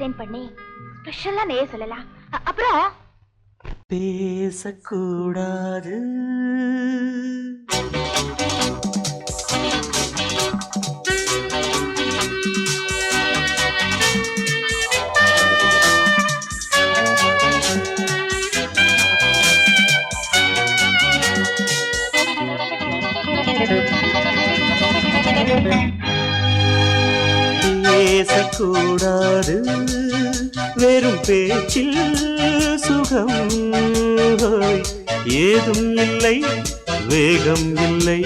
Design பண்ணி ஸ்பெஷலா நேய சொல்லலாம். அப்புறம் பேசக்கூடாது பேசக்கூடாது வெறும் பேச்சில் சுகம் ஏதும் இல்லை வேகம் இல்லை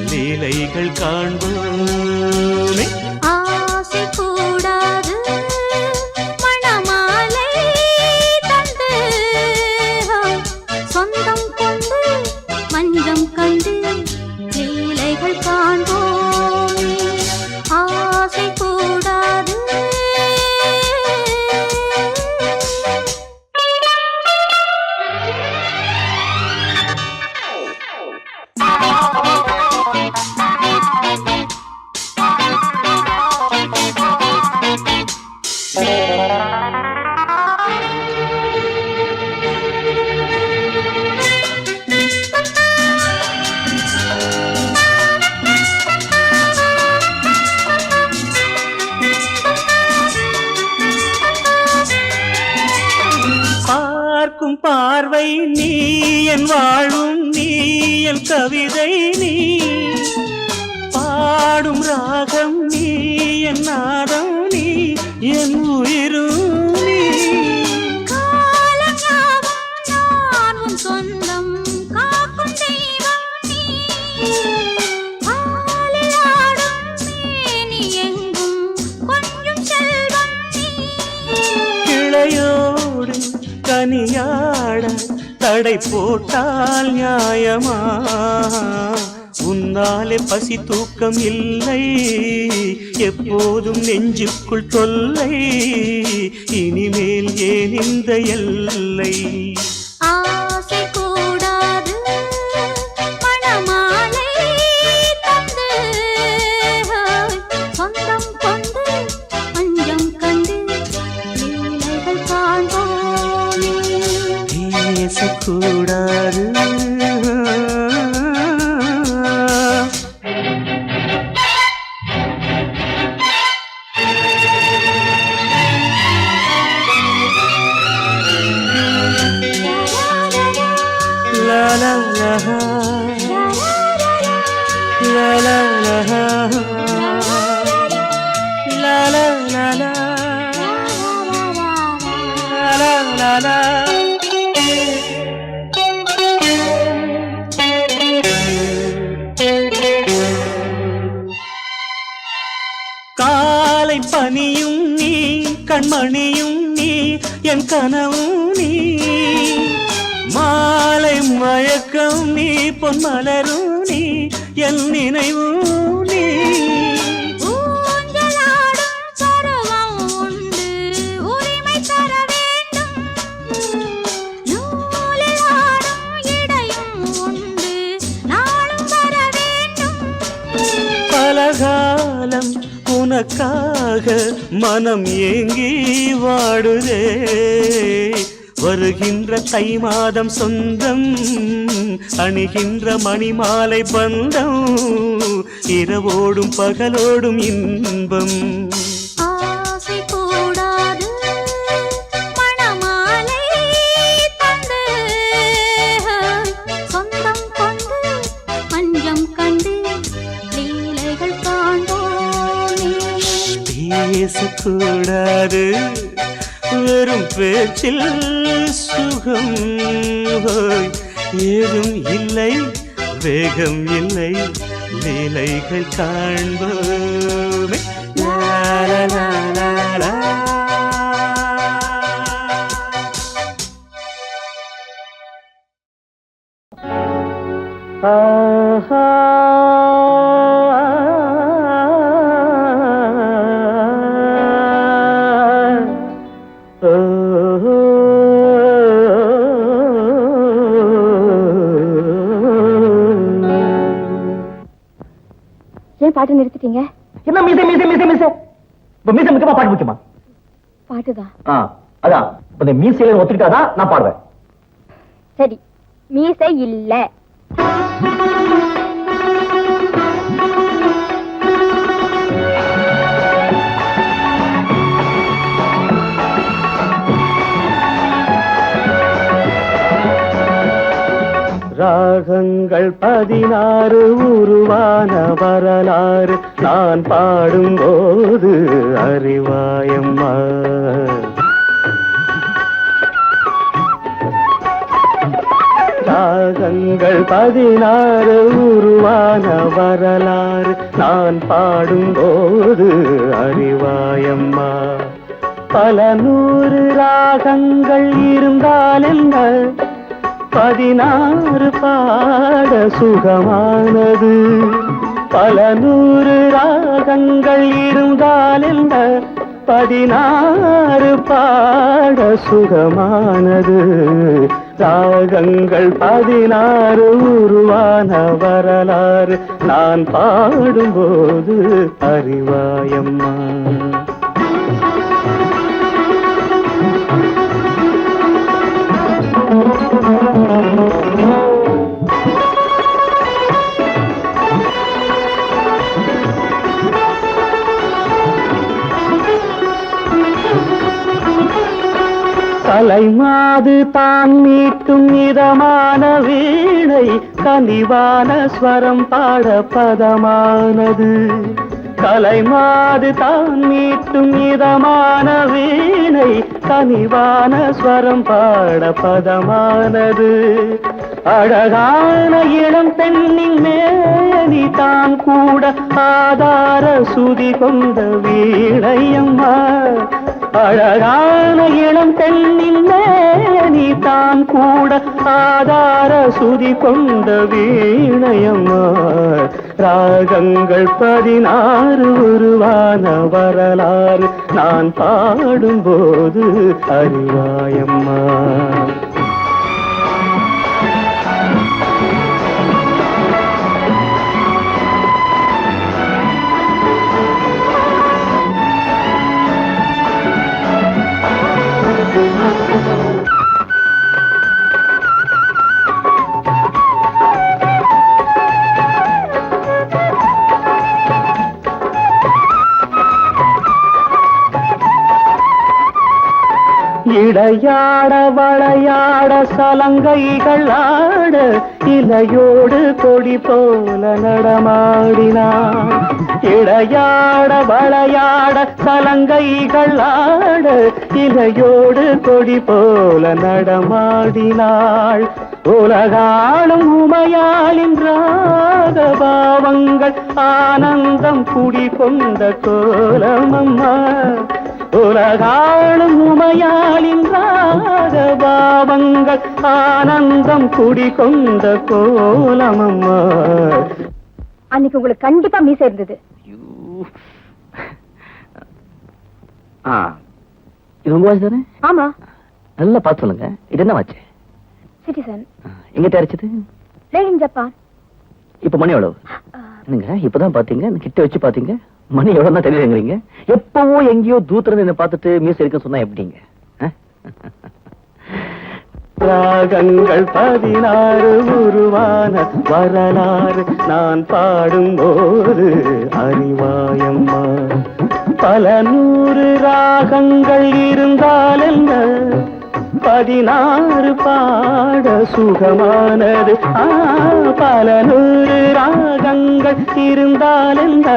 லீலைகள் காண்போமே. ஆசை கூடாது மணமாலை தந்து சொந்தம் கொண்டு மஞ்சம் கண்டு லீலைகள் காண்போமே. ஆசை கூடாது பார்க்கும் பார்வை நீ என் வாழும் நீ என் கவிதை நீ பாடும் ராகம் நீ என் நாதம் நீ என் உயிரும் நீ. நான் உன் சொந்தம் காக்கும் தெய்வம் நீ ஆளிலாடும் நீ எங்கும் கொஞ்சம் செல்வம் நீ. கிளையோடு கனியாட தடை போட்டால் நியாயமா உன்னாலே பசி தூக்கம் இல்லை எப்போதும் நெஞ்சுக்குள் தொல்லை இனிமேல் ஏன் இந்த எல்லை. ஆசை கூடாது மணமாலை தந்து சொந்தம் கொண்டு மஞ்சம் கண்டு லீலைகள் காண்போமே. பேசக்கூடாது la la la la la la la la la la la la. காலை பனியும் நீ கண்மணியும் நீ என் கனவும் நீ மாலை மயக்கம் நீ பொன்மலரும் நீ என் நினைவும் நீ. ஊஞ்சலாடும் பருவம் உண்டு உரிமை தர வேண்டும் நூலில் ஆடும் இடையும் உண்டு நாளும் வர வேண்டும். பலகாலம் உனக்காக மனம் ஏங்கி வாடுதே வருகின்ற தை மாதம் சொந்தம் அணிகின்ற மணிமாலை பந்தம் இரவோடும் பகலோடும் இன்பம். ஆசை கூடாது மணமாலை தந்து சொந்தம் கொண்டு மஞ்சம் கண்டு லீலைகள் காண்போமே. பேசக்கூடாது வெறும் பேச்சில் சுகம் ஏதும் இல்லை வேகம் இல்லை லீலைகள் காண்போமே. லா லா லா லா லா. ஆஹா ஏன் பாட்டு நிறுத்திட்டீங்க? என்ன மீசை மீசை மீசை மீசை இப்ப மீசை முக்கியமா பாட்டு முக்கியமா? பாட்டுதான். அதான் கொஞ்சம் மீசையில ஒத்துக்கிட்டாதான் நான் பாடுவேன். சரி, மீசை இல்ல. ராகங்கள் 16 உருவான வரலாறு நான் பாடும்போது அறிவாயம்மா. ராகங்கள் 16 உருவான வரலாறு நான் பாடும்போது அறிவாயம்மா. பல 100 ராகங்கள் இருந்தால் என்ன, 16 பாட சுகமானது. பல 100 ராகங்கள் இருந்தால் என்ன, 16 பாட சுகமானது. ராகங்கள் 16 உருவான வரலாறு நான் பாடும்போது அறிவாயம்மா. கலைமாது தான் மீட்டும் இதமான வீணை, கனிவான ஸ்வரம் பாட பதமானது. கலைமாது தான் மீட்டும் இதமான வீணை, கனிவான ஸ்வரம் பாட பதமானது. அழகான இளம் பெண்ணின் மேனி தான் கூட ஆதார சுதி கொண்ட வீணையம்மா. அழகான இளம் பெண்ணின் மேனி தான் கூட ஆதார சுதி கொண்ட வீணையம்மா. ராகங்கள் 16 உருவான வரலாறு நான் பாடும்போது அறிவாயம்மா. இடையாட வளையாட சலங்கைகள் ஆட, இலையோடு கொடி போல நடமாடினான். இடையாட வளையாட சலங்கைகள் ஆட, இலையோடு கொடி போல நடமாடினாள். உலகாளும் உமையாளின் ராகபாவங்கள் ஆனந்தம் குடிகொண்ட கோலமம்மா. உலகாளும் உமையாளின் ராகபாவங்கள் ஆனந்தம் குடிகொண்ட கோலமம்மா. அன்னைக்கு உங்களுக்கு கண்டிப்பா மீசை இருந்தது. இது உங்க வாட்ச் தானே? ஆமா. நல்லா பார்த்து சொல்லுங்க, இது என்ன வாட்ச்? சிட்டிசன். எங்க தயாரிச்சது? Made in Japan. இப்ப மணி எவ்வளவு? என்னங்க இப்பதான் பாத்தீங்க, கிட்ட வச்சு பாத்தீங்க, மணி எவ்வளவு தான் தெரியுதுங்கிறீங்க. எப்பவோ எங்கேயோ தூத்துல என்ன பார்த்துட்டு மியூஸ் இருக்க சொன்னா எப்படிங்க? ராகங்கள் 16 உருவான வரலாறு நான் பாடும்போது அறிவாயம்மா. பல 100 ராகங்கள் இருந்தால் என்ன, 16 பாட சுகமானது. பல 100 ராகங்கள் இருந்தால் என்ன,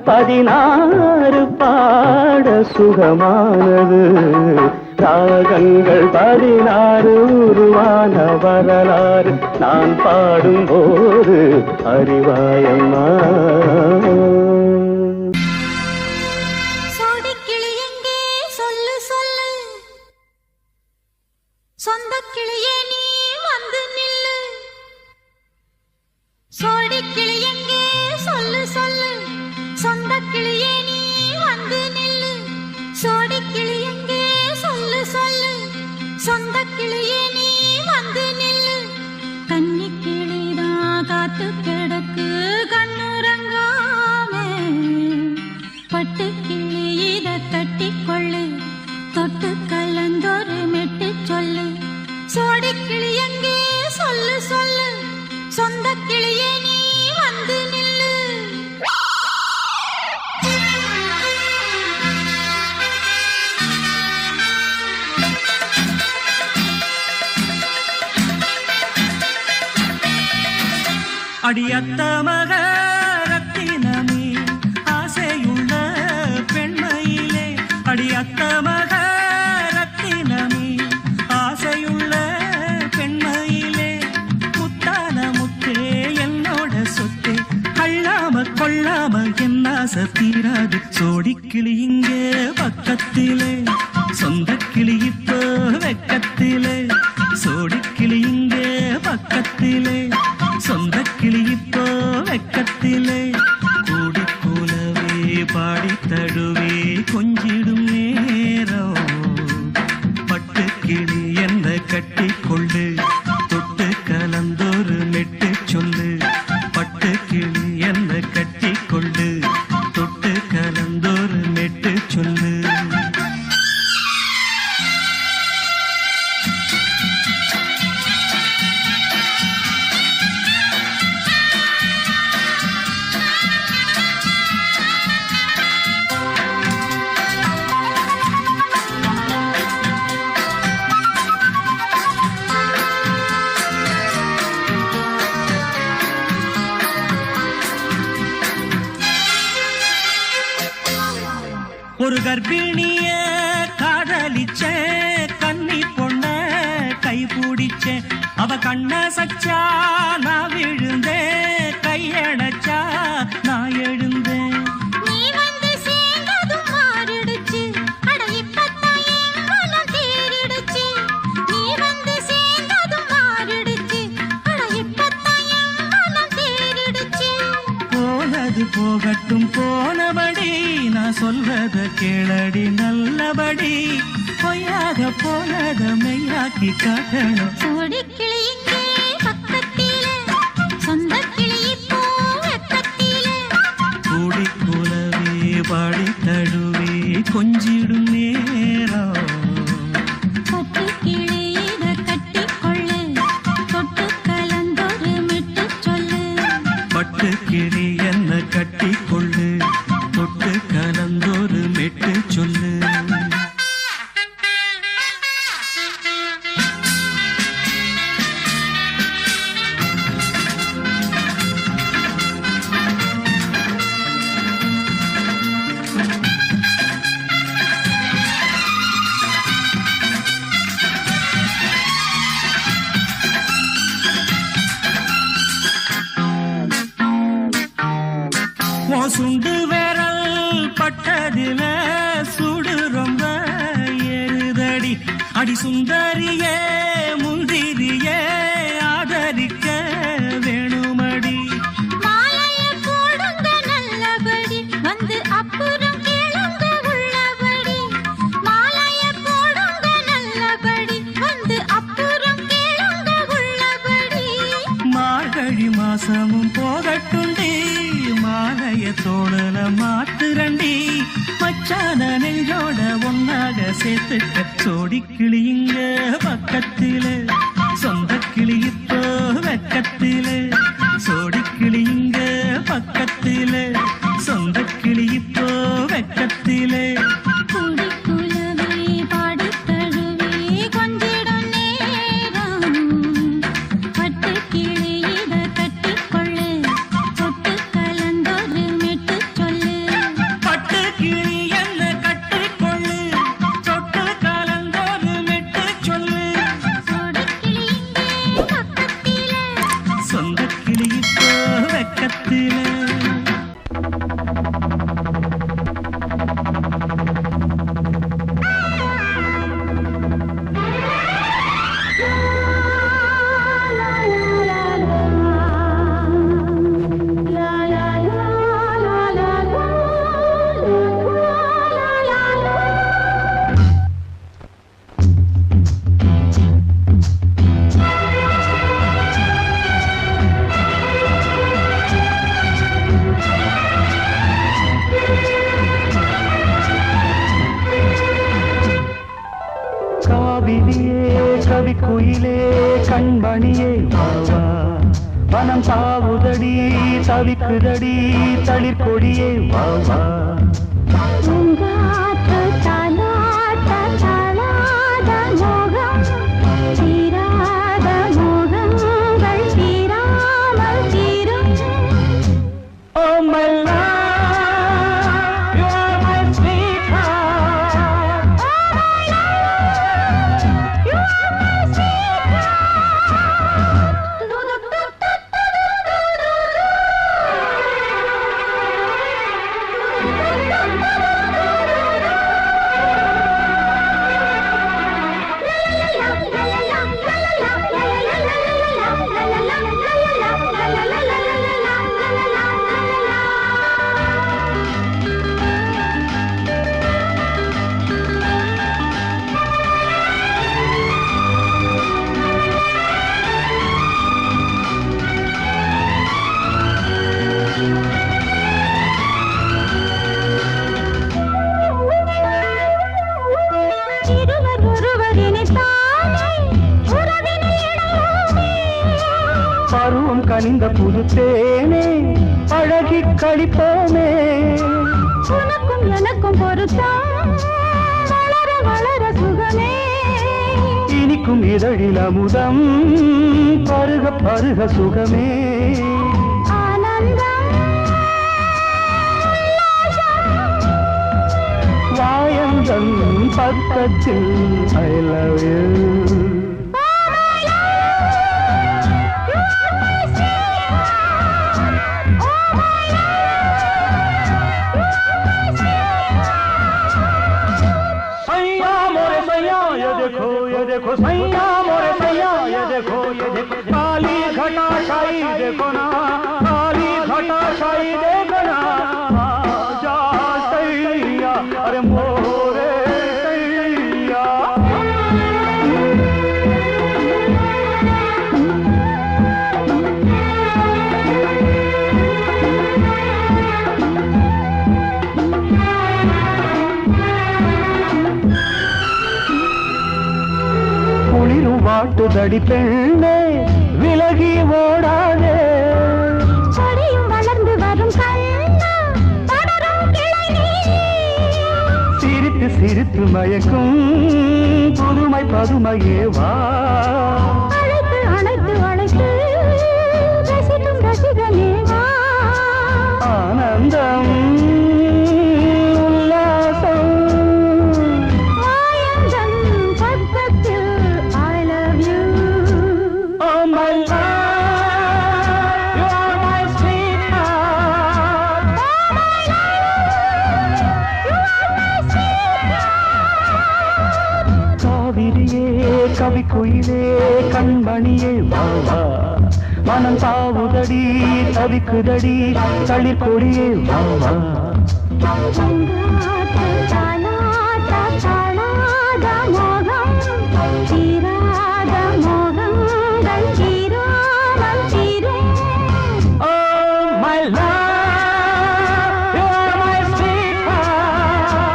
16 பாட சுகமானது. ராகங்கள் 16 உருவான வரலாறு நான் பாடும்போது அறிவாயம்மா. சோடிக்கிளி எங்கே சொல்லு சொல்லு, சொந்த கிளியே நீ வந்து நில்லு. சோடிக்கிளி எங்கே சொல்லு சொல்லு, சொந்த கிளியே நீ வந்து நில்லு. சோடிக்கிளி எங்கே சொல்லு சொல்லு, சொந்த கிளியே நீ வந்து நில்லு. கன்னி கிளிதான் காத்து கிடக்கு கண்ணுறங்காது. அடியத்த மக ரத்தினமே ஆசையுள்ள பெண்மையிலே அடியத்த மக ரத்தினமே ஆசையுள்ள பெண்மையிலே முத்தான முத்தே என்னோட சொத்தே அள்ளாம கொள்ளாம என்ன தீராது சோடிக்கிளி இங்கே பக்கத்திலே சொந்த கிளி இப்போ வெக்கத்திலே சோடிக்கிளி இங்கே பக்கத்திலே சொந்த கிளி இப்போ வெக்கத்திலே கூடி கூலவே பாடி தழுவே கொஞ்சிடும் நேரம் பட்டு கிளி என்ன கட்டி கொண்டு தொட்டு கலந்தொரு மெட்டு சொல்லு பட்டு கிளி என்ன கட்டி கொண்டு தொட்டு கலந்தொரு மெட்டு சொல்லு ஒரு கர்ப்பிணிய காதலிச்ச கண்ணி பொண்ண கை பிடிச்ச அவ கண்ண சச்சா நான் விழுந்தேன் கையடைச்சா நான் எழுந்தேன் நீ வந்து சேர்ந்ததும் மாறிடுச்சு அட இப்பத்தான் என் மனம் தேறிடுச்சு நீ வந்து சேர்ந்ததும் மாறிடுச்சு அட இப்பத்தான் என் மனம் தேறிடுச்சு போனது போகட்டும் போனபடி நான் சொல்வத கேளடி நல்லபடி பொய்யாக போனத மெய்யாக்கி காட்டணும் சோடிக்கிளி இங்கே பக்கத்திலே சொந்த கிளி இப்போ வெக்கத்திலே கூடி கூலவே பாடி தழுவே கொஞ்சிடும் நேரம் பட்டு கிளி இத கட்டிக்கொள்ளு தொட்டு கலந்தொரு மெட்டு சொல்லு பட்டு கிளி என்ன கட்டி கொள்ளு தொட்டு கலந்தொரு மெட்டு சொல்லு சுண்டு விரல் பட்டதில சுடு ரொம்ப ஏறுதடி அடி சுந்தரியே முந்திரியே ஆதரிக்க வேணுமடி மாலைய போடுங்க நல்லபடி வந்து அப்புறம் கேளுங்க உள்ளபடி மாலைய போடுங்க நல்லபடி வந்து அப்புறம் கேளுங்க உள்ளபடி மார்கழி மாசமும் போகட்டுண்டி மாலைய தோழல மாத்துரண்டி மச்சான நெஞ்சோட ஒன்னாக சேர்த்துக்க சோடிக்கிளி இங்க பக்கத்திலே சொந்த கிளி இப்போ வெக்கத்திலே சோடிக்கிளி இங்க பக்கத்திலே சொந்த கிளி இப்போ வெக்கத்திலே கூடி குலவே பாடி தழுவே கொஞ்சிடும் நேரம் பட்டு கிளி இத கட்டிக்கொள்ளு தொட்டு கலந்தொரு மெட்டு சொல்லு பட்டு கிளி என்ன கட்டிக்கொள்ளு தொட்டு கலந்தொரு மெட்டு சொல்லு சோடிக்கிளி இங்கே பக்கத்திலே சொந்த கிளி இப்போ வெக்கத்திலே காவிரியே கவி குயிலே கண்மணியே வாவா வனம் தாவுதடி தவிக்குதடி தளிர் கொடியே வாவா பூங்காற்று தாலாட்ட தாளாத மோகம் தீராத மோகங்கள் தீராமல் தீரும் கனிந்த புது தேனே அழகி கழிப்போமே. உனக்கும் எனக்கும் பொருத்தம் வளர வளர சுகமே. இனிக்கும் இதழில் அமுதம் பருக பருக சுகமே. ஆனந்தம் வாயந்தன் பக்கத்தில் I love you. देखो सैया मोरे सैया ये देखो काली घटा शाही देखो ना, काली घटा शाही देखो ना, जा सैया अरे मोरे सैया. வாட்டுதடி பெண்ணே விலகி ஓடாதே. கொடியும் வளர்ந்து வரும் கண்ணா படரும் கிளை நீ. சிரித்து சிரித்து மயக்கும் புதுமை பதுமையே வா. அழைத்து அழைத்து அழைத்து ரசிக்கும் ரசிகனே வா. ஆனந்தம் உல்லாசம் வாயந்தன் பக்கத்தில் I love you. Oh my love, you are my sweetheart. Oh my love, you are my sweetheart. காவிரியே கவி குயிலே கண்மணியே வா வா. மனம் தாவுதடி தவிக்குதடி தளிர் கொடியே வா வா. தாலாட்ட தாளாத மோகம் தீராத மோகங்கள் தீராமல் தீரும். Oh my love, you are my sweetheart.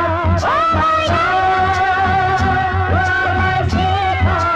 Oh my love, you are my sweetheart.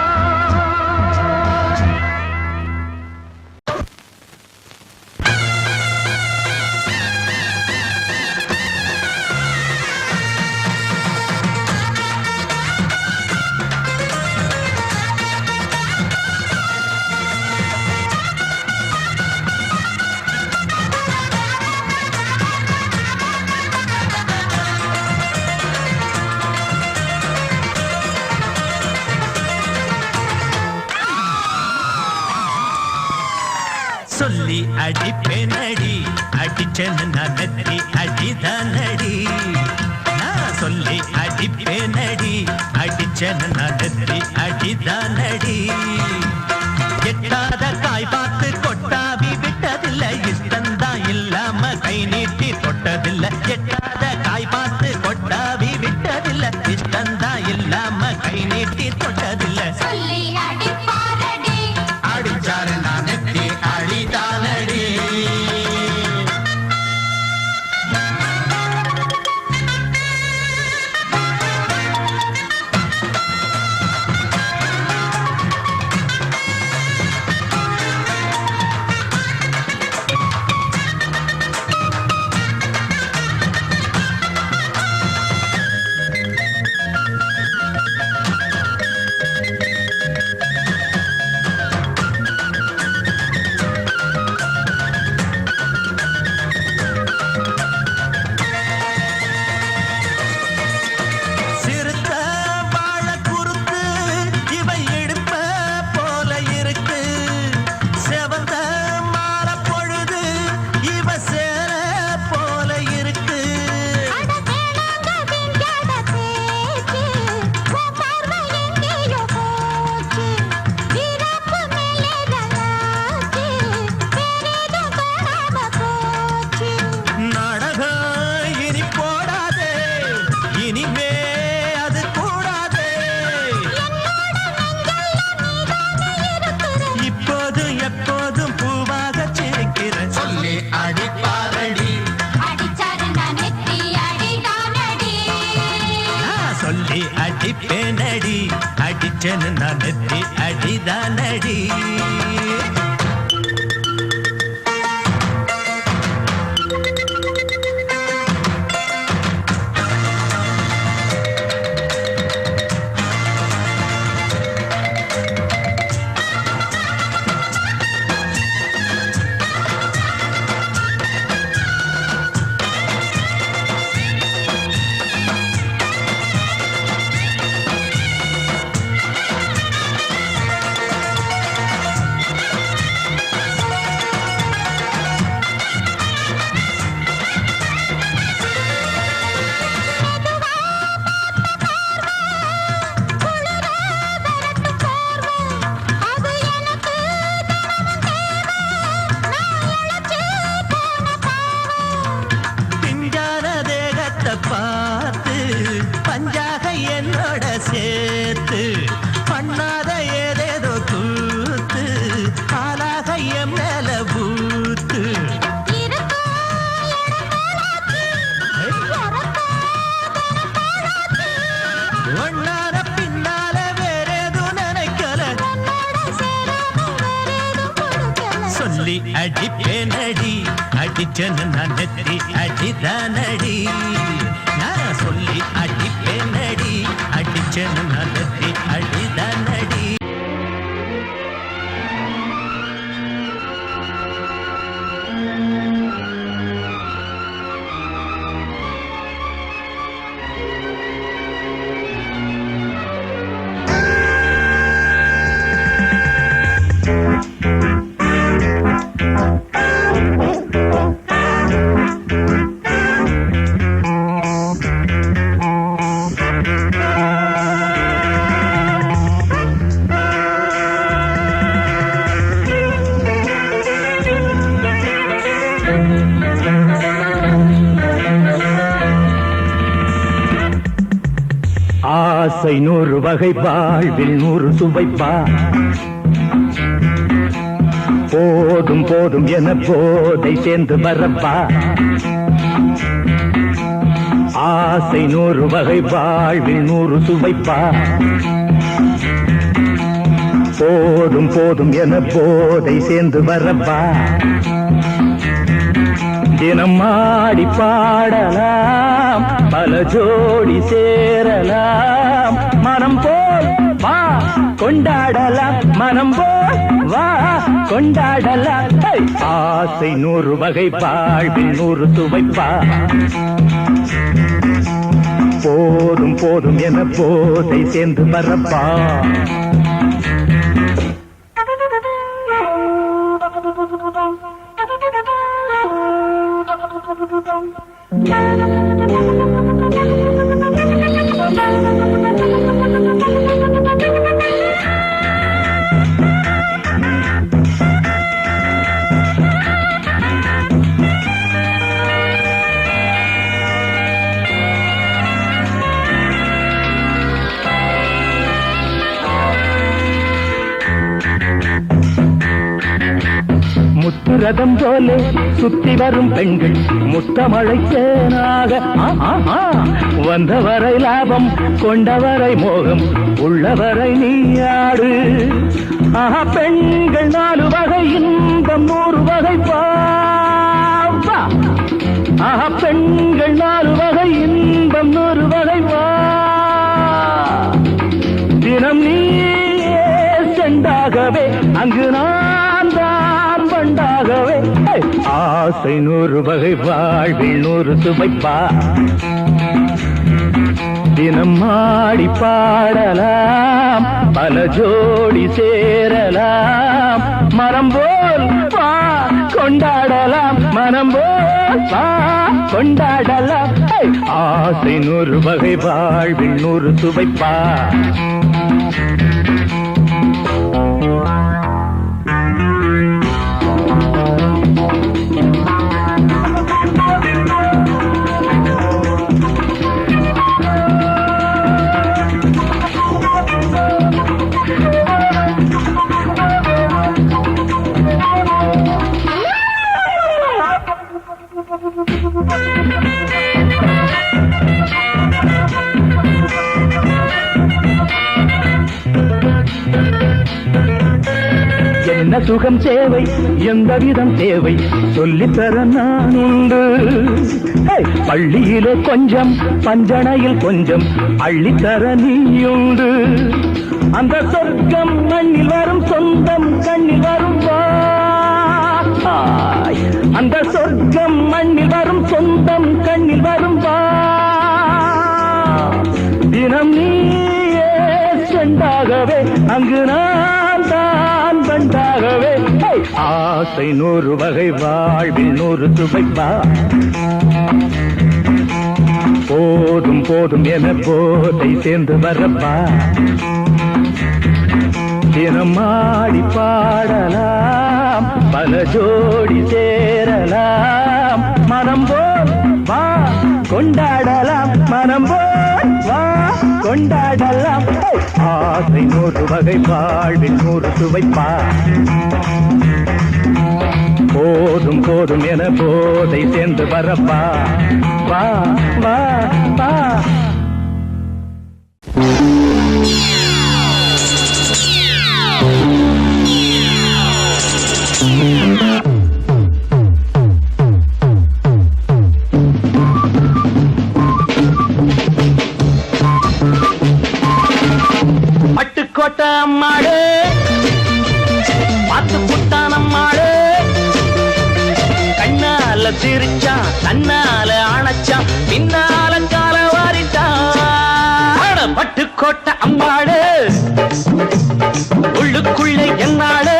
சொல்லி அடிப்பேனடி அடிச்சேன்னு நான் நெத்தி அடிதானடி. நான் சொல்லி அடிப்பேனடி அடிச்சேன்னு நான் நெத்தி அடிதானடி. எட்டாத காய் பார்த்து கொட்டாவி விட்டதில்ல, இஷ்டந்தான் இல்லாம கை நீட்டி தொட்டதில்ல. எட்டாத காய் பார்த்து கொட்டாவி விட்டதில்ல, இஷ்டந்தான் இல்லாம கை நீட்டி தொட்டதில்ல. சொல்லி அடிப்பாரடி அடிச்சாரு நான் நெத்தி அடிதானடி. அடிப்பேனடி அடிச்சேன்னு நான் நெத்தி அடிதானடி. அடிச்சனு நான் நெத்தி அடிதானடி நான் சொல்லி அடிப்பேனடி அடிச்சனு நான் நெத்தி அடிதானடி ஆசை 100 வகை வாழ்வில் 100 சுவைப்பா போதும் போதும் என போதை சேர்ந்து வரப்பா ஆசை 100 வகை வாழ்வில் 100 சுவைப்பா போதும் போதும் என போதை சேர்ந்து வரப்பா தினம் ஆடி பாடலாம் பல ஜோடி சேரலாம் மனம் போல் வா கொண்டாடலாம் மனம் போல் வா கொண்டாடலாம் ஆசை 100 வகை வாழ்வில் 100 சுவைப்பா போதும் போதும் என போதை சேர்ந்து வரப்பா முத்துரதம் போலே சுத்தி வரும் பெண்கள் முத்தமழை தேனாக வந்தவரை லாபம் கொண்டவரை மோகம் உள்ளவரை நீயாடு பெண்கள் 4 வகை இன்பம் 100 வகை பாவா பெண்கள் 4 வகை இன்பம் 100 வகை வா தினம் நீயே செண்டாகவே அங்கு நான் தான் வண்டாகவே ஆசை 100 வகை வாழ்வில் 100 சுவைப்பா தினம் ஆடி பாடலாம் பல ஜோடி சேரலாம் மனம் போல் வா கொண்டாடலாம் மனம் போல் வா கொண்டாடலாம் ஆசை 100 வகை வாழ்வில் 100 சுவைப்பா என்ன சுகம் தேவை எந்த விதம் தேவை சொல்லித்தர நான் உண்டு பள்ளியிலே கொஞ்சம் பஞ்சனையில் கொஞ்சம் அள்ளித்தர நீயுண்டு அந்த சொர்க்கம் மண்ணில் வரும் சொந்தம் கண்ணில் வரும் அந்த சொர்க்கம் மண்ணில் வரும் சொந்தம் கண்ணில் வரும் தினம் நீயே செண்டாகவே அங்கு நான் தான் வண்டாகவே ஆசை 100 வகை வாழ்வில் 100 சுவைப்பா போதும் போதும் என போதை சேர்ந்து வரப்பா தினம் ஆடி பாடலாம் பல ஜோடி சேரலாம் மனம் போல் வா கொண்டாடலாம் மனம் போல் வா கொண்டாடலாம் ஆசை 100 வகை வாழ்வில் 100 சுவைப்பா போதும் போதும் என போதை சேர்ந்து வரப்பா வா வா வா தன்னால அணைச்சான் பின்னால கால வாரிட்டான் பட்டுக்கோட்டை அம்மாடு உள்ளுக்குள்ளே என்னாடு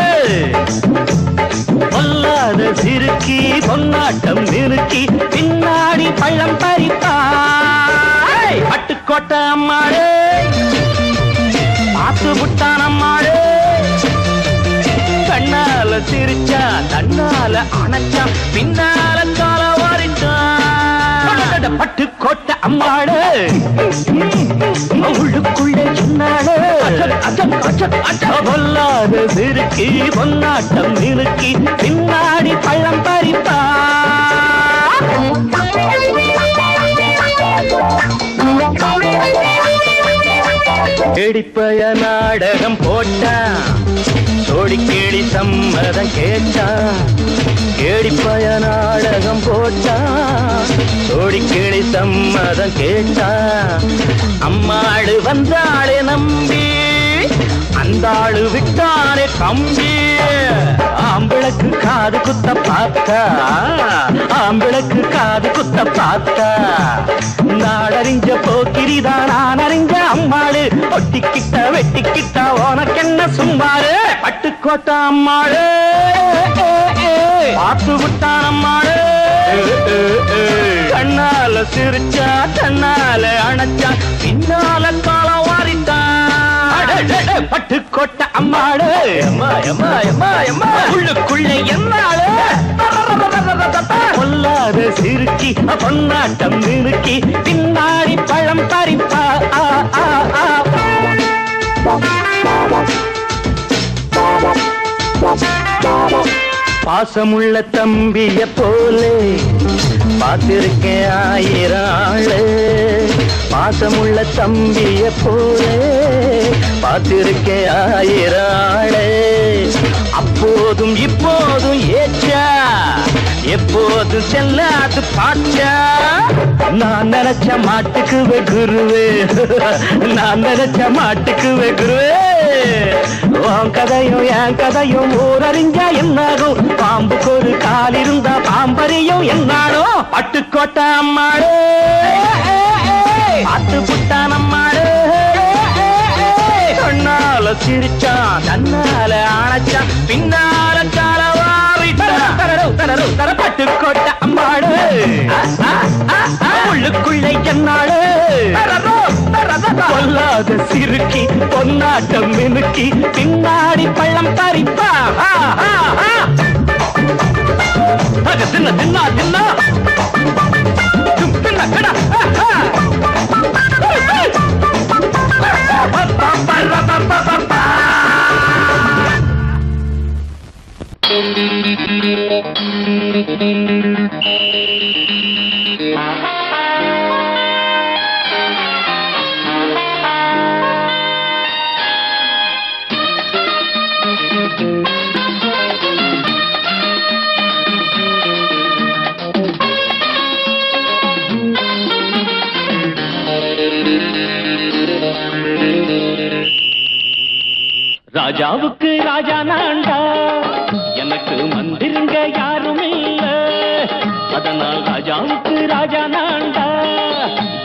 பொல்லாத சிறுக்கி பொன்னாட்டம் நிறுக்கி பின்னாடி பள்ளம் பறித்தாய் பட்டுக்கோட்டை அம்மாடு பார்த்து விட்டான் அம்மாடு கண்ணால சிரிச்சா தன்னால அணைச்சா பின்னால கால வாரிட்டான் பட்டுக்கோட்டை அம்மாடு உள்ளுக்குள்ளே சொன்னாடு பொல்லாத சிறுக்கி பொன்னாட்டம் நிறுக்கி பின்னாடி பள்ளம் பறிப்பா கேடிப்பய நாடகம் போட்டான் சோடி கேடி சம்மதம் கேட்டான் கேடிப்பய நாடகம் போட்டான் சோடி கேடி சம்மதம் கேட்டான் அம்மாடு வந்தாளே நம்பி அந்த ஆளு விட்டானே கம்பி ஆம்பிளக்கு காது குத்த பார்த்தா ஆம்பிளக்கு காது குத்த பார்த்தா நாடறிஞ்ச போக்கிரிதான் நான் அறிஞ்ச அம்மாளு ஒட்டிக்கிட்ட வெட்டிக்கிட்ட உனக்கென்ன சும்மாரு பட்டுக்கோட்டை அம்மாளு பார்த்து விட்டான் அம்மாளு கண்ணால சிரிச்சா தன்னால அணைச்சா பின்னால காலம் வாரிட்டான் பட்டுக்கோட்டை அம்மாடு உள்ளுக்குள்ளே என்னாடு பொல்லாத சிறுக்கி பொன்னாட்டம் நிறுக்கி பின்னாடி பழம் பறிப்பா பாசமுள்ள தம்பிய போலே பார்த்திருக்கேன் ஆயிரம் ஆளு பாசமுள்ள தம்பிய போலே பார்த்திருக்கேன் ஆயிரம் ஆளு அப்போதும் இப்போதும் ஏச்சா எப்போதும் செல்லாது பாட்டா நான் நினைச்ச மாட்டுக்கு வெகுருவே நான் நினைச்ச மாட்டுக்கு வெகுருவே உன் கதையும் என் கதையும் ஊரறிஞ்சா என்னாகும் பாம்புக்கு ஒரு கால் இருந்தா பாம்பறியும் என்னாடோ பட்டுக்கோட்டை அம்மாடு பாட்டு புட்டான் அம்மாடு கண்ணால சிரிச்சான் தன்னால அணைச்சான் பின்னால கால வாரிட்டான் பட்டுக்கோட்டை அம்மாடு உள்ளுக்குள்ளே என்னாடு பொல்லாத சிறுக்கி பொன்னாட்டம் மினுக்கி பின்னாடி பள்ளம் பறிப்பா தின்ன தின்னா தின்னா தின்ன கடா ராஜாவுக்கு ராஜா நான்டா எனக்கு மந்திருங்க யாரும் இல்ல அதனால் ராஜாவுக்கு ராஜா நான்டா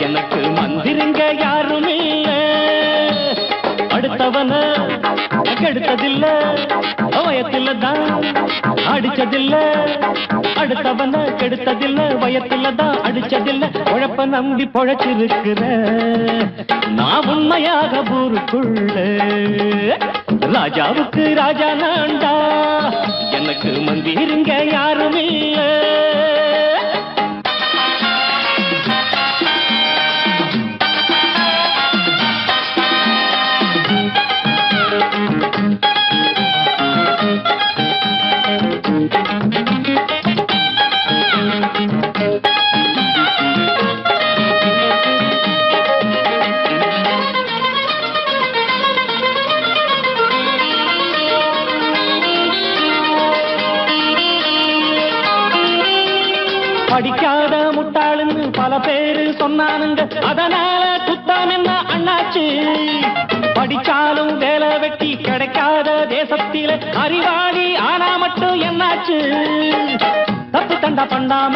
எனக்கு மந்திருங்க யாரும் இல்ல அடுத்தவன கெடுத்ததில்ல வயத்தில தான் அடிச்சதில்ல அடுத்தவன கெடுத்ததில்ல வயத்தில தான் அடிச்சதில்ல உழப்ப நம்பி பொழைச்சிருக்கிற நான் உண்மையாக ஊருக்குள்ள ராஜாவுக்கு ராஜா நான்டா எனக்கு மந்திருங்க யாரும் இல்ல படிக்காத முட்டாளுன்னு பல பேரு சொன்னானுங்க அதனால குத்தம் என்ன அண்ணாச்சு படிச்சாலும் வேலை வெட்டி கிடைக்காத தேசத்தில அறிவாளி ஆனா மட்டும் என்னாச்சு தப்பு தண்டா பண்ணாம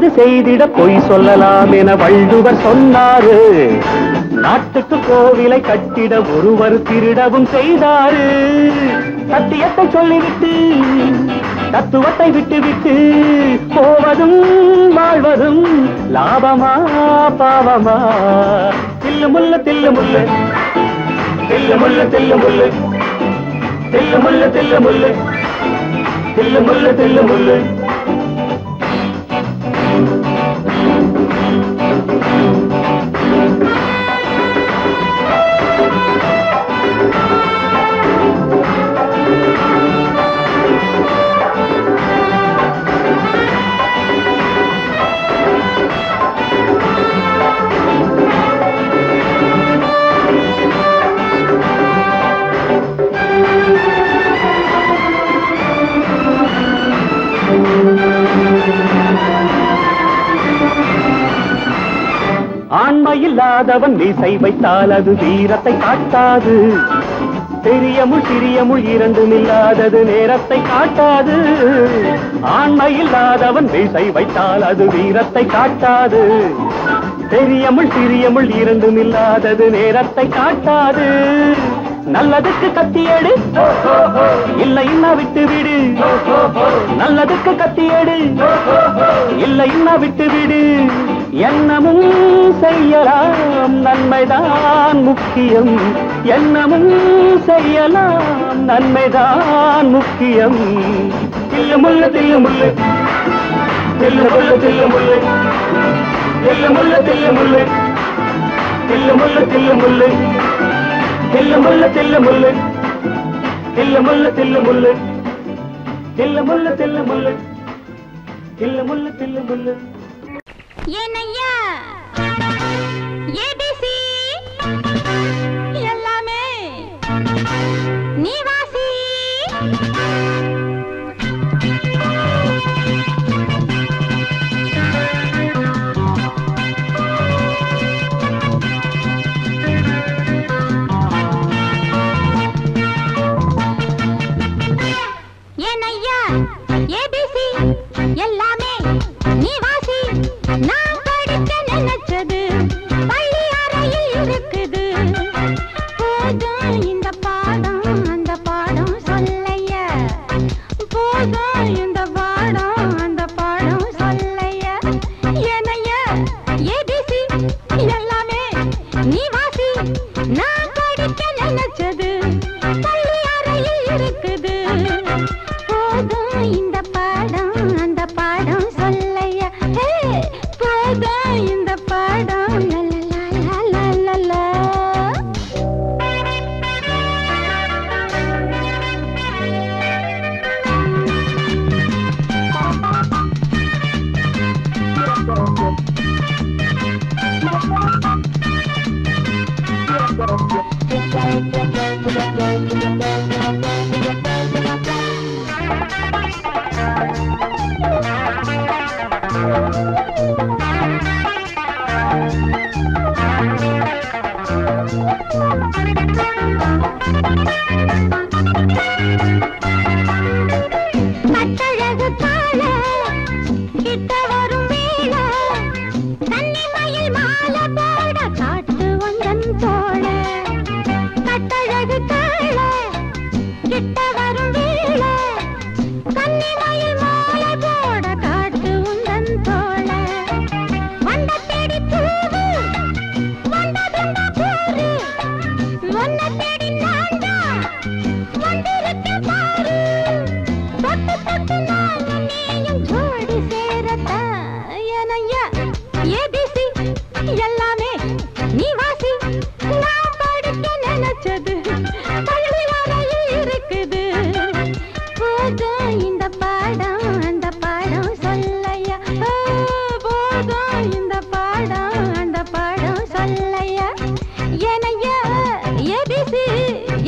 நல்லது செய்திட பொய் சொல்லலாம் என வள்ளுவர் சொன்னாரு. நாட்டுக்கு கோவிலை கட்டிட ஒருவர் திருடவும் செய்தாரு. சத்தியத்தை சொல்லிவிட்டு தத்துவத்தை விட்டுவிட்டு போவதும் வாழ்வதும் லாபமா பாவமா? தில்லு முள்ளு தில்லு முள்ளு தில்லு முள்ளு தில்லு முள்ளு தில்லு முள்ளு தில்லு முள்ளு தில்லு முள்ளு தில்லு முள்ளு. ஆண்மையில்லாதவன் மீசை வைத்தால் அது வீரத்தை காட்டாது. பெரிய முள் சிறிய முள் இரண்டும் இல்லாதது நேரத்தை காட்டாது. ஆண்மையில்லாதவன் மீசை வைத்தால் அது வீரத்தை காட்டாது. பெரிய முள் சிறிய முள் இரண்டும் இல்லாதது நேரத்தை காட்டாது. நல்லதுக்கு கத்தியேடு இல்லைன்னா விட்டு விடு. நல்லதுக்கு கத்தியேடு இல்லைன்னா விட்டு விடு. எண்ணமும் செய்யலாம் நன்மைதான் முக்கியம். எண்ணமும் செய்யலாம் நன்மைதான் முக்கியம். தில்லு முள்ளு தில்லு முள்ளு தில்லு முள்ளு தில்லு முள்ளு தில்லு முள்ளு தில்லு முள்ளு தில்லு முள்ளு தில்லு முள்ளு தில்லு முள்ளு தில்லு முள்ளு தில்லு முள்ளு தில்லு முள்ளு தில்லு முள்ளு தில்லு முள்ளு தில்லு முள்ளு தில்லு முள்ளு. ஏனையா ஏபிசி எல்லாமே நீ வாசி. ஏனையா ஏபிசி எல்லாமே நீ வாசி. நான் படிக்க நினைச்சது பள்ளி அறையில் இருக்குது. போதும் இந்த பாடம் அந்த பாடம் சொல்லைய. போதும் இந்த பாடம் அந்த பாடம் சொல்லைய. ஏனைய ஏபிசி எல்லாமே நீ வாசி. நான் படிக்க நினைச்சது பள்ளி அறையில் இருக்குது. போதும் இந்த பாடம் அந்த பாடம் சொல்லைய. போதும் இந்த பாடம் லலலலலலலா. கட்டழகு கால கிட்ட வரும் வேளை கன்னிமயில் மாலை போட காட்டு வந்தன் தோழ. கட்டழகு கால கிட்ட வரும் வேளை கன்னிமயில் மாலை போட காட்டு வந்தன் தோழ. வண்ட தேடி பூவு வந்ததுண்டா போரு. ஒன்ன தேடி நான்டா வந்திருக்கேன் பாரு. தொட்டு தொட்டு நானும் நீயும் ஜோடி சேரத்தான். ஏனையா ஏபிசி எல்லாமே நீ வாசி. நான் படிக்க நினைச்சது பள்ளி அறையில் இருக்குது. போதும் இந்த பாடம் அந்த பாடம் சொல்லையா. போதும் இந்த பாடம் அந்த பாடம் சொல்லையா. ஏனையா ஏபிசி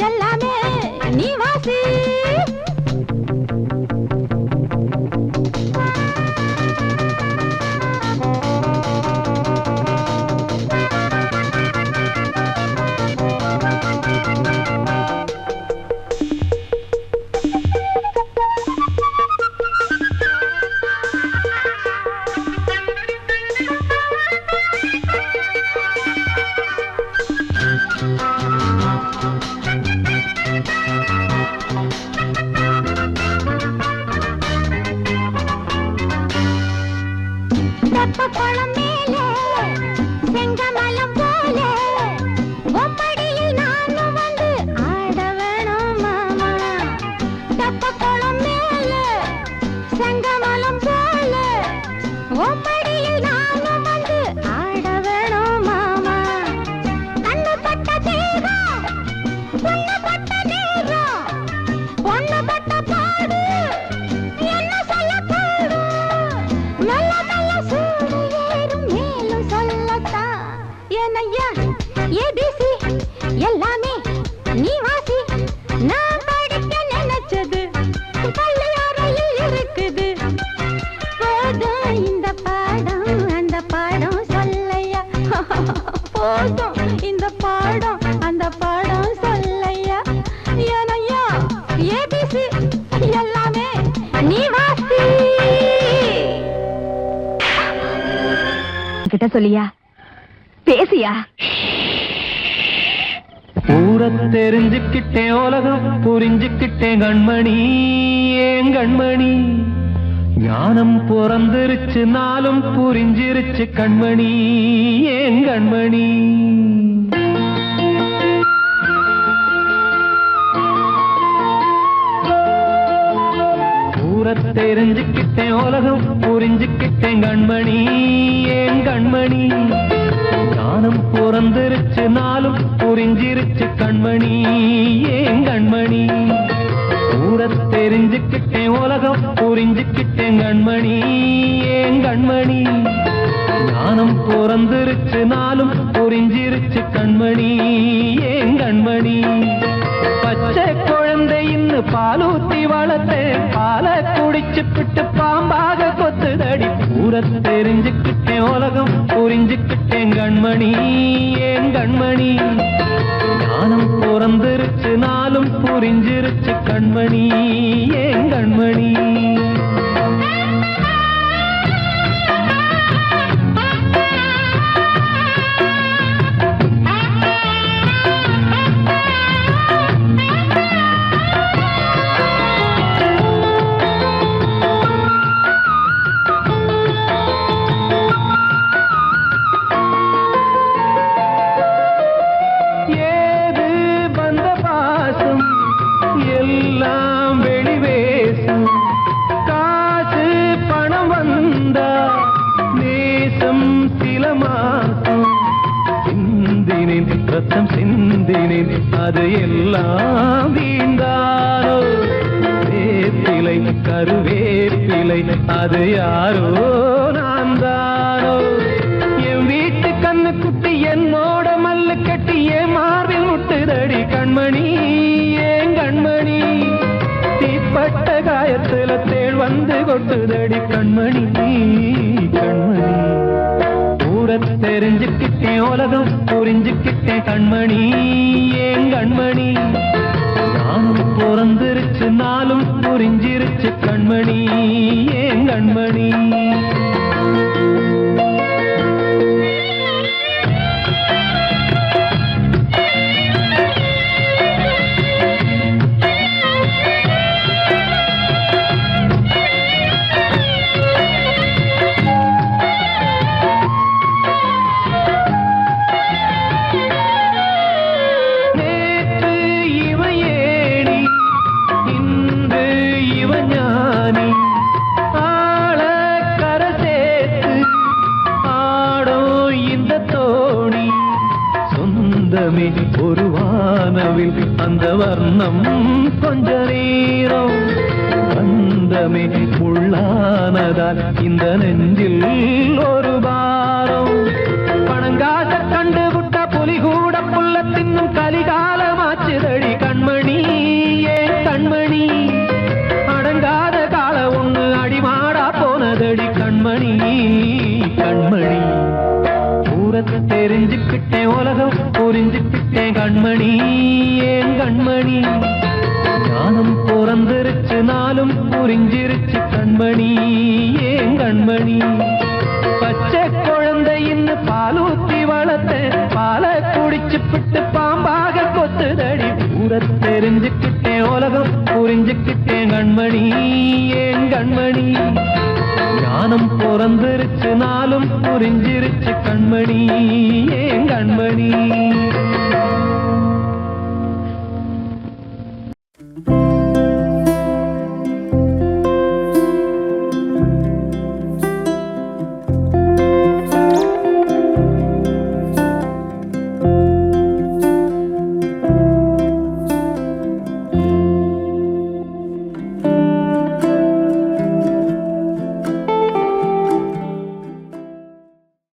எல்லாமே நீ வாசி. தெப்ப குளம் மேலே செங்கமலம் போல ஒம்மடியில் நானும் வந்து ஆட வேணும் மாமா. தெப்ப குளம் மேலே செங்கமலம் போல ஒம்மடியில் நானும் வந்து ஆட வேணும் மாமா. கண்ணு பட்ட தேகம் பொண்ணு பட்ட நேரம் பொண்ணு பட்ட பாடு என்ன சொல்ல பாடு நல்ல நல்ல சூடு ஏறும் மேலும் சொல்லத்தான் ஏனையா ஏபிசி எல்லாமே நீ வாசி நான் படிக்க நினைச்சது பள்ளியறையில் இருக்குது. போதும் இந்த பாடம் அந்த பாடம் சொல்லையா போதும் இந்த பாடம் அந்த பாடம் சொல்லையா ஏனையா ஏபிசி எல்லாமே நீ வாசி. கிட்ட சொல்லியா பேசியா? ஊரை தெரிஞ்சுக்கிட்டேன் உலகம் புரிஞ்சுக்கிட்டேன் கண்மணி ஏன் கண்மணி. ஞானம் பிறந்திருச்சு நாளும் புரிஞ்சிருச்சு கண்மணி ஏன் கண்மணி. ஊரை தெரிஞ்சுக்கிட்டேன் உலகம் புரிஞ்சுக்கிட்டேன் கண்மணி ஏன் கண்மணி. ஞானம் பிறந்திருச்சு நாளும் புரிஞ்சிருச்சு கண்மணி ஏன் கண்மணி. ஊரை தெரிஞ்சுக்கிட்டேன் உலகம் புரிஞ்சுக்கிட்டேன் கண்மணி ஏன் கண்மணி. ஞானம் பிறந்திருச்சு நாளும் புரிஞ்சிருச்சு கண்மணி ஏன் கண்மணி. பச்சை குழந்தை இன்னும் பாலூத்தி வளர்த்தேன் பாலை குடிச்சுப்பிட்டு பாம்பாக கொத்துதடி. ஊரை தெரிஞ்சுக்கிட்டேன் உலகம் புரிஞ்சுக்கிட்டேன் கண்மணி ஏன் கண்மணி. ஞானம் பிறந்திருச்சு நாளும் புரிஞ்சிருச்சு கண்மணி ஏன் கண்மணி. எல்லாம் வெளிவேசும் காசு பணம் வந்தா நேசம் சில மாசம். சிந்தினேன் ரத்தம் சிந்தினேன் அது எல்லாம் வீந்தாரோ. வேப்பிலை கருவேப்பிலை அது யாரோ நான் தானோ. என் வீட்டு கண்ணு குட்டி என்னோட மல்லு கட்டி என் மார்பில் முட்டுதடி கண்மணி ஏன் கண்மணி. தீப்பட்ட காயத்துல தேள் வந்து கொட்டுதடி கண்மணி கண்மணி. ஊரை தெரிஞ்சுக்கிட்டேன் உலகம் புரிஞ்சுக்கிட்டேன் கண்மணி ஏன் கண்மணி. ஞானம் பிறந்திருச்சு நாளும் புரிஞ்சிருச்சு கண்மணி ஏன் கண்மணி. ஒரு வானவில் அந்த வர்ணம் கொஞ்ச நேரம் வந்தமே உள்ளானதால் இந்த நெஞ்சில் ஒரு பாரம். பணங்காச கண்டு விட்ட புலி கூட புல்ல தின்னும் கலிகாலமாச்சுதடி கண்மணி ஏன் கண்மணி. அடங்காத கால ஒண்ணு அடிமாடா போனதடி கண்மணி கண்மணி. ஊரை தெரிஞ்சுக்கிட்டேன் உலகம் புரிஞ்சுக்கிட்டேன் கண்மணி ஏன் கண்மணி. ஞானம் பிறந்திருச்சு நாளும் புரிஞ்சிருச்சு கண்மணி ஏன் கண்மணி. பச்சை குழந்தை இன்னும் பாலூத்தி வளர்த்தேன் பாலை குடிச்சுப்பிட்டு பாம்பாக கொத்துதடி. ஊரை தெரிஞ்சுக்கிட்டேன் உலகம் புரிஞ்சுக்கிட்டேன் கண்மணி ஏன் கண்மணி. மானம் பிறந்திருச்சு நாளும் புரிஞ்சிருச்சு கண்மணி ஏன் கண்மணி